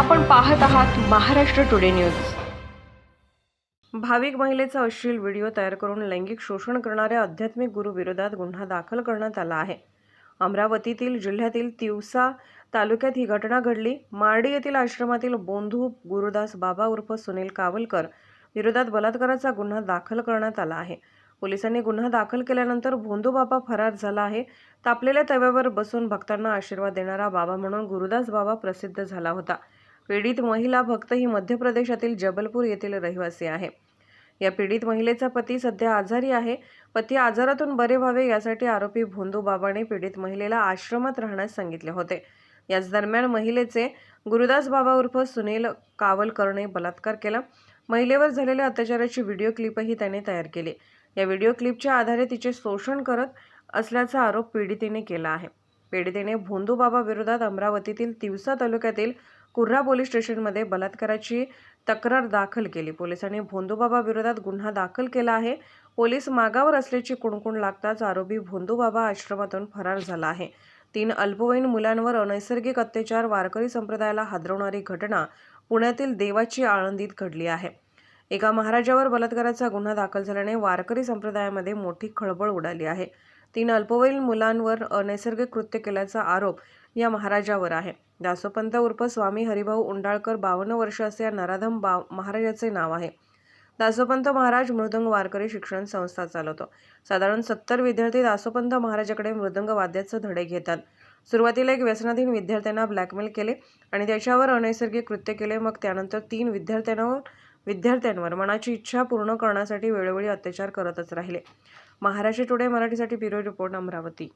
आपण पाहत आहात महाराष्ट्र टुडे न्यूज। भाविक महिलेचा अश्लील व्हिडिओ तयार करून लैंगिक शोषण करणाऱ्या आध्यात्मिक गुरु विरोधात गुन्हा दाखल करण्यात आला आहे। अमरावतीतील जिल्ह्यातील तिवसा तालुक्यात ही घटना घडली। मार्डी येथील आश्रमातील बोंधू गुरुदास बाबा उर्फ सुनील कावलकर विरोधात बलात्काराचा गुन्हा दाखल करण्यात आला आहे। पोलिसांनी गुन्हा दाखल केल्यानंतर भोंदू बाबा फरार झाला आहे। तापलेल्या तव्यावर बसून भक्तांना आशीर्वाद देणारा बाबा म्हणून गुरुदास बाबा प्रसिद्ध झाला होता। पीडित महिला भक्त ही मध्य प्रदेशातील जबलपूर येथील रहिवासी आहे। या पीडित महिलेचा पती सध्या आजारी आहे। पती आजारातून बरे व्हावे यासाठी आरोपी भोंदू बाबाने पीडित महिलेला आश्रमात राहण्यास सांगितले होते। याच दरम्यान महिलेचे गुरुदास बाबा उर्फ सुनील कावलकरने बलात्कार केला। महिलेवर झालेल्या अत्याचाराची व्हिडिओ क्लिपही त्याने तयार केली। या व्हिडिओ क्लिपच्या आधारे तिचे शोषण करत असल्याचा आरोप पीडितेने केला आहे। पीडितेने भोंदू बाबा विरोधात अमरावतीतील तिवसा तालुक्यातील कुर्रा पोलीस स्टेशनमध्ये बलात्काराची तक्रार दाखल केली। पोलिसांनी भोंदू बाबा विरोधात गुन्हा दाखल केला आहे। पोलीस मागावर असल्याची कुणकुण लागताच आरोपी भोंदू बाबा आश्रमातून फरार झाला आहे। 3 अल्पवयीन मुलांवर अनैसर्गिक अत्याचार, वारकरी संप्रदायाला हादरवणारी घटना पुण्यातील देवाची आळंदीत घडली आहे। एका महाराजावर बलात्काराचा गुन्हा दाखल झाल्याने वारकरी संप्रदायामध्ये मोठी खळबळ उडाली आहे। 3 अल्पवयीन मुलांवर अनैसर्गिक कृत्य केल्याचा आरोप या महाराजावर आहे। दासोपंत उर्फ स्वामी हरिभाऊ उंडाळकर 52 वर्ष असे या नराधम महाराजाचे नाव आहे। दासोपंत महाराज मृदंग वारकरी शिक्षण संस्था चालवतो। साधारण 70 विद्यार्थी दासोपंत महाराजाकडे मृदंग वाद्याचे धडे घेतात। सुरुवातीला एक व्यसनाधीन विद्यार्थ्यांना ब्लॅकमेल केले आणि त्याच्यावर अनैसर्गिक कृत्य केले। मग त्यानंतर 3 विद्यार्थ्यांवर मनाची इच्छा पूर्ण करण्यासाठी वेळोवेळी अत्याचार करतच राहिले। महाराष्ट्र टुडे मराठीसाठी ब्युरो रिपोर्ट, अमरावती।